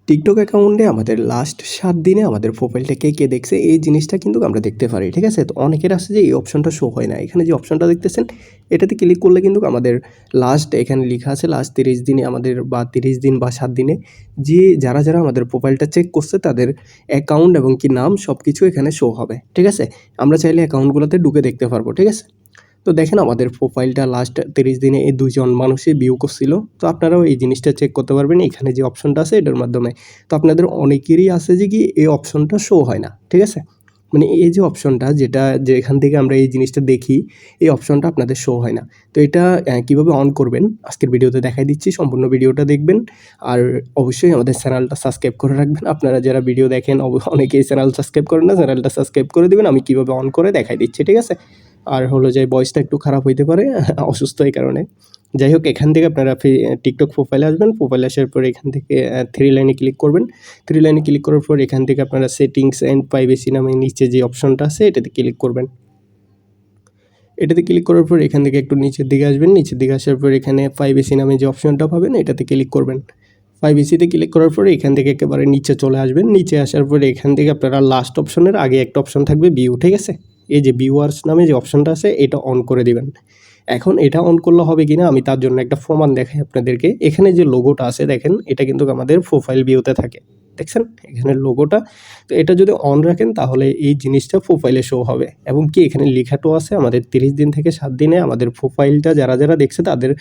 TikTok অ্যাকাউন্টে আমাদের last 7 দিনে আমাদের প্রোফাইলটা কে দেখছে এই জিনিসটা কিন্তু আমরা দেখতে পারি, ঠিক আছে? তো অনেকের আছে যে এই অপশনটা শো হয় না। এখানে যে অপশনটা দেখতেছেন এটাতে ক্লিক করলে কিন্তু আমাদের লাস্ট এখানে লেখা আছে লাস্ট 30 দিনে আমাদের বা 30 দিন বা 7 দিনে যে যারা আমাদের প্রোফাইলটা চেক করছে তাদের অ্যাকাউন্ট এবং কি নাম সব কিছু এখানে শো হবে, ঠিক আছে? আমরা চাইলে অ্যাকাউন্টগুলোতে ঢুকে দেখতে পারবো, ঠিক আছে? তো দেখেন আমাদের প্রোফাইলটা লাস্ট 30 দিনে এই 2 জন মানুষই ভিউ করছিল। তো আপনারাও এই জিনিসটা চেক করতে পারবেন এখানে যে অপশনটা আছে এটার মাধ্যমে। তো আপনাদের অনেকেরই আছে যে কি এই অপশনটা শো হয় না, ঠিক আছে? মানে এই যে অপশনটা যে এখান থেকে আমরা এই জিনিসটা দেখি, এই অপশনটা আপনাদের শো হয় না। তো এটা কীভাবে অন করবেন আজকের ভিডিওতে দেখাই দিচ্ছি, সম্পূর্ণ ভিডিওটা দেখবেন। আর অবশ্যই আমাদের চ্যানেলটা সাবস্ক্রাইব করে রাখবেন। আপনারা যারা ভিডিও দেখেন অনেকেই চ্যানেল সাবস্ক্রাইব করেন না, চ্যানেলটা সাবস্ক্রাইব করে দিবেন। আমি কীভাবে অন করে দেখাই দিচ্ছি, ঠিক আছে? আর হলো যে ভয়েসটা একটু খারাপ হইতে পারে অসুস্থ এই কারণে। যাই হোক এখান থেকে আপনারা টিকটক প্রোফাইলে আসবেন। প্রোফাইলে আসার পরে এখান থেকে 3 লাইনে ক্লিক করবেন। 3 লাইনে ক্লিক করার পর এখান থেকে আপনারা সেটিংস অ্যান্ড প্রাইভেসি নামে নিচে যে অপশনটা আছে এটাতে ক্লিক করবেন। এটাতে ক্লিক করার পর এখান থেকে একটু নিচের দিকে আসবেন। নিচের দিকে আসার পর এখানে প্রাইভেসি নামে যে অপশনটা পাবেন এটাতে ক্লিক করবেন। প্রাইভেসিতে ক্লিক করার পরে এখান থেকে একেবারে নিচে চলে আসবেন। নিচে আসার পরে এখান থেকে আপনারা লাস্ট অপশনের আগে একটা অপশন থাকবে ভিউ, ঠিক আছে? এই যে ভিউয়ার্স নামে যে অপশনটা আছে এটা অন করে দিবেন। এখন এটা অন করলে হবে কিনা আমি তার জন্য একটা প্রমাণ দেখাই আপনাদেরকে। এখানে যে লোগোটা আছে দেখেন এটা কিন্তু আমাদের প্রোফাইল ভিউতে থাকে, দেখছেন এখানে লোগোটা। তো এটা যদি অন রাখেন তাহলে এই জিনিসটা প্রোফাইলে শো হবে এবং কি এখানে লেখাটাও আছে আমাদের 30 দিন থেকে 7 দিনে আমাদের প্রোফাইলটা যারা দেখছে তাদের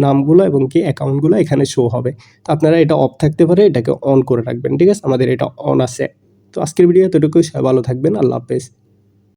নামগুলো এবং কি অ্যাকাউন্টগুলো এখানে শো হবে। তো আপনারা এটা অফ থাকতে পারে এটাকে অন করে রাখবেন, ঠিক আছে? আমাদের এটা অন আছে। তো আজকের ভিডিও এতটুকুই, সবাই ভালো থাকবেন, আল্লাহ হাফেজ।